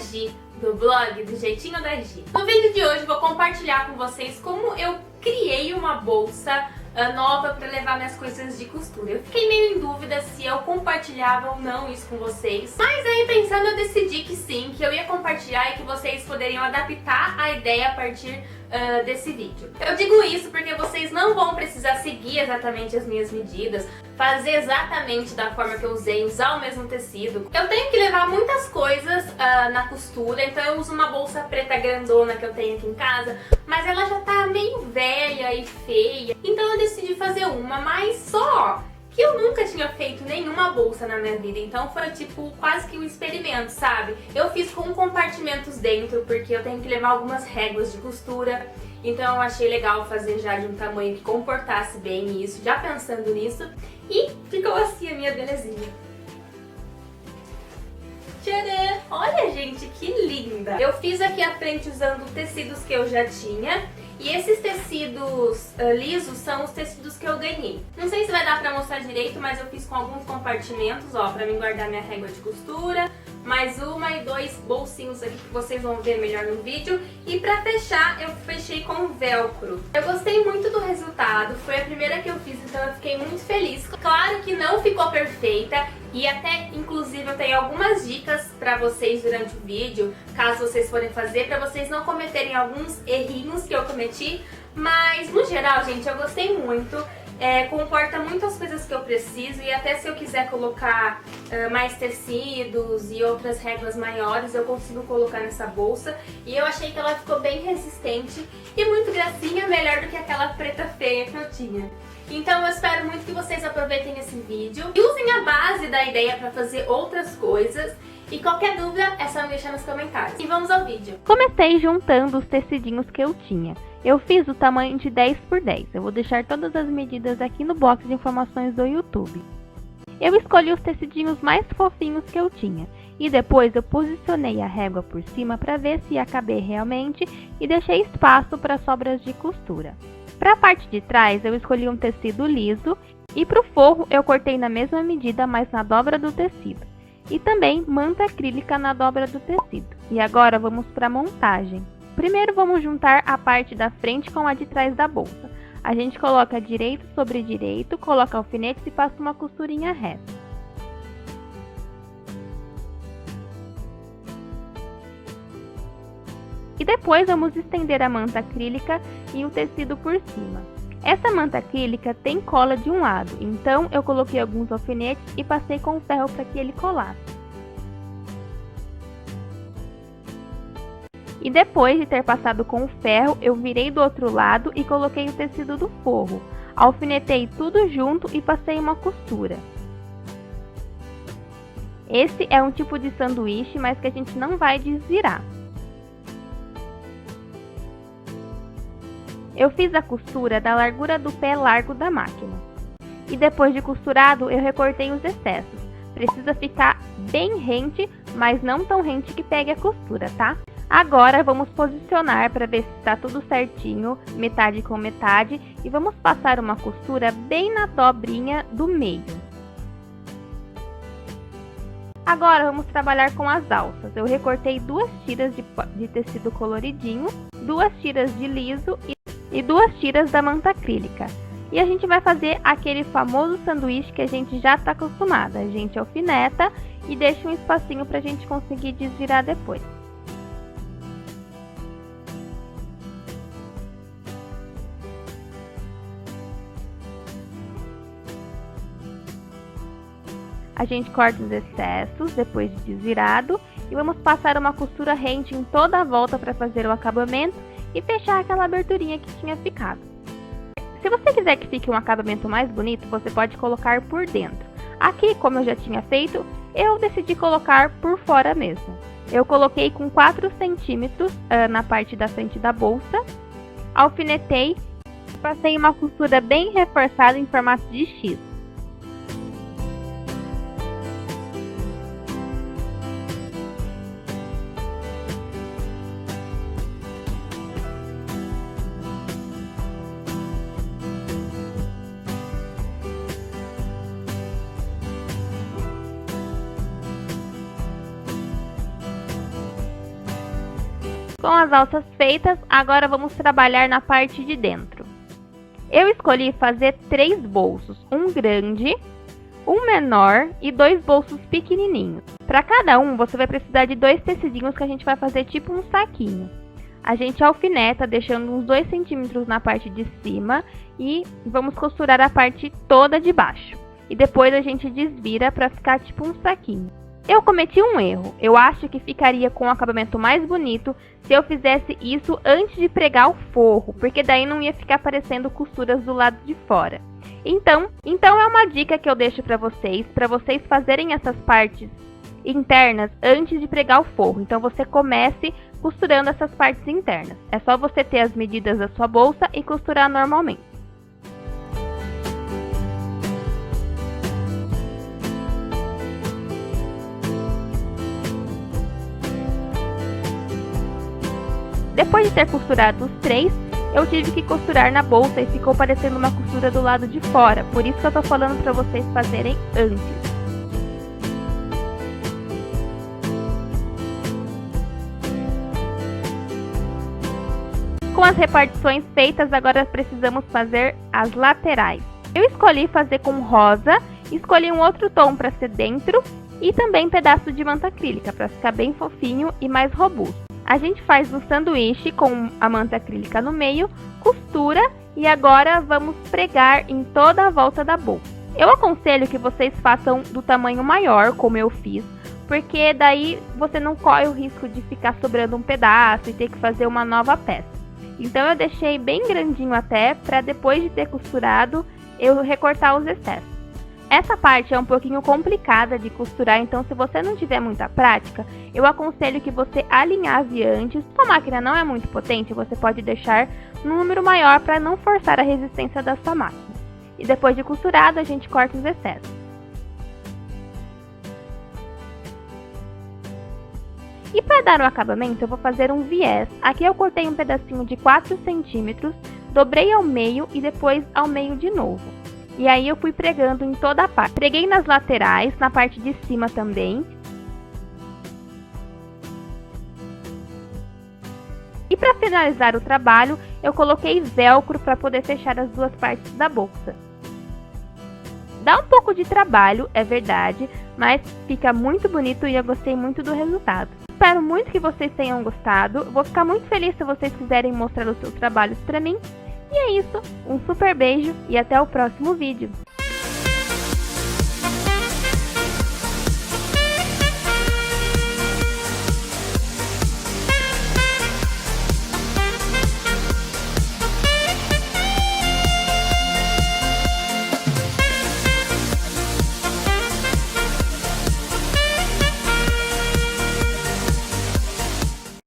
Gi, do blog do Jeitinho da Gi. No vídeo de hoje vou compartilhar com vocês como eu criei uma bolsa nova para levar minhas coisas de costura. Eu fiquei meio em dúvida se eu compartilhava ou não isso com vocês, mas aí pensando eu decidi que sim, que eu ia compartilhar e que vocês poderiam adaptar a ideia a partir desse vídeo. Eu digo isso porque vocês não vão precisar seguir exatamente as minhas medidas, fazer exatamente da forma que eu usei, usar o mesmo tecido. Eu tenho que levar muitas coisas na costura, então eu uso uma bolsa preta grandona que eu tenho aqui em casa, mas ela já tá meio velha e feia, então eu decidi fazer uma, mas só que eu nunca tinha feito nenhuma bolsa na minha vida, então foi tipo quase que um experimento, sabe? Eu fiz com compartimentos dentro, porque eu tenho que levar algumas réguas de costura, então eu achei legal fazer já de um tamanho que comportasse bem isso, já pensando nisso, e ficou assim a minha belezinha. Tcharam! Olha, gente, que linda! Eu fiz aqui a frente usando tecidos que eu já tinha. E esses tecidos lisos são os tecidos que eu ganhei. Não sei se vai dar pra mostrar direito, mas eu fiz com alguns compartimentos, ó, pra mim guardar minha régua de costura. Mais uma e dois bolsinhos aqui que vocês vão ver melhor no vídeo. E pra fechar, eu fechei com velcro. Eu gostei muito do resultado, foi a primeira que eu fiz, então eu fiquei muito feliz. Claro que não ficou perfeita e até, inclusive, eu tenho algumas dicas pra vocês durante o vídeo, caso vocês forem fazer, pra vocês não cometerem alguns errinhos que eu cometi. Mas, no geral, gente, eu gostei muito. Comporta muitas coisas que eu preciso e até se eu quiser colocar mais tecidos e outras réguas maiores, eu consigo colocar nessa bolsa. E eu achei que ela ficou bem resistente e muito gracinha, melhor do que aquela preta feia que eu tinha. Então eu espero muito que vocês aproveitem esse vídeo e usem a base da ideia para fazer outras coisas. E qualquer dúvida é só me deixar nos comentários. E vamos ao vídeo. Comecei juntando os tecidinhos que eu tinha. Eu fiz o tamanho de 10 por 10. Eu vou deixar todas as medidas aqui no box de informações do YouTube. Eu escolhi os tecidinhos mais fofinhos que eu tinha. E depois eu posicionei a régua por cima para ver se ia caber realmente e deixei espaço para sobras de costura. Para a parte de trás eu escolhi um tecido liso e para o forro eu cortei na mesma medida, mas na dobra do tecido. E também manta acrílica na dobra do tecido. E agora vamos para a montagem. Primeiro vamos juntar a parte da frente com a de trás da bolsa. A gente coloca direito sobre direito, coloca alfinetes e passa uma costurinha reta. E depois vamos estender a manta acrílica e o tecido por cima. Essa manta acrílica tem cola de um lado, então eu coloquei alguns alfinetes e passei com o ferro para que ele colasse. E depois de ter passado com o ferro, eu virei do outro lado e coloquei o tecido do forro. Alfinetei tudo junto e passei uma costura. Esse é um tipo de sanduíche, mas que a gente não vai desvirar. Eu fiz a costura da largura do pé largo da máquina. E depois de costurado, eu recortei os excessos. Precisa ficar bem rente, mas não tão rente que pegue a costura, tá? Agora vamos posicionar para ver se está tudo certinho, metade com metade, e vamos passar uma costura bem na dobrinha do meio. Agora vamos trabalhar com as alças. Eu recortei 2 tiras de tecido coloridinho, 2 tiras de liso e 2 tiras da manta acrílica. E a gente vai fazer aquele famoso sanduíche que a gente já está acostumada. A gente alfineta e deixa um espacinho para a gente conseguir desvirar depois. A gente corta os excessos depois de desvirado e vamos passar uma costura rente em toda a volta para fazer o acabamento e fechar aquela aberturinha que tinha ficado. Se você quiser que fique um acabamento mais bonito, você pode colocar por dentro. Aqui, como eu já tinha feito, eu decidi colocar por fora mesmo. Eu coloquei com 4 centímetros na parte da frente da bolsa, alfinetei e passei uma costura bem reforçada em formato de X. Com as alças feitas, agora vamos trabalhar na parte de dentro. Eu escolhi fazer 3 bolsos, um grande, um menor e 2 bolsos pequenininhos. Para cada um, você vai precisar de 2 tecidinhos que a gente vai fazer tipo um saquinho. A gente alfineta, deixando uns 2 centímetros na parte de cima e vamos costurar a parte toda de baixo. E depois a gente desvira para ficar tipo um saquinho. Eu cometi um erro. Eu acho que ficaria com um acabamento mais bonito se eu fizesse isso antes de pregar o forro, porque daí não ia ficar aparecendo costuras do lado de fora. Então é uma dica que eu deixo para vocês fazerem essas partes internas antes de pregar o forro. Então você comece costurando essas partes internas. É só você ter as medidas da sua bolsa e costurar normalmente. Depois de ter costurado os 3, eu tive que costurar na bolsa e ficou parecendo uma costura do lado de fora. Por isso que eu tô falando para vocês fazerem antes. Com as repartições feitas, agora precisamos fazer as laterais. Eu escolhi fazer com rosa, escolhi um outro tom para ser dentro e também pedaço de manta acrílica para ficar bem fofinho e mais robusto. A gente faz um sanduíche com a manta acrílica no meio, costura e agora vamos pregar em toda a volta da bolsa. Eu aconselho que vocês façam do tamanho maior, como eu fiz, porque daí você não corre o risco de ficar sobrando um pedaço e ter que fazer uma nova peça. Então eu deixei bem grandinho até, para depois de ter costurado, eu recortar os excessos. Essa parte é um pouquinho complicada de costurar, então se você não tiver muita prática, eu aconselho que você alinhave antes. Se a máquina não é muito potente, você pode deixar num número maior para não forçar a resistência da sua máquina. E depois de costurado, a gente corta os excessos. E para dar o acabamento, eu vou fazer um viés. Aqui eu cortei um pedacinho de 4 centímetros, dobrei ao meio e depois ao meio de novo. E aí eu fui pregando em toda a parte. Preguei nas laterais, na parte de cima também. E para finalizar o trabalho, eu coloquei velcro para poder fechar as duas partes da bolsa. Dá um pouco de trabalho, é verdade, mas fica muito bonito e eu gostei muito do resultado. Espero muito que vocês tenham gostado. Vou ficar muito feliz se vocês quiserem mostrar os seus trabalhos para mim. E é isso, um super beijo e até o próximo vídeo!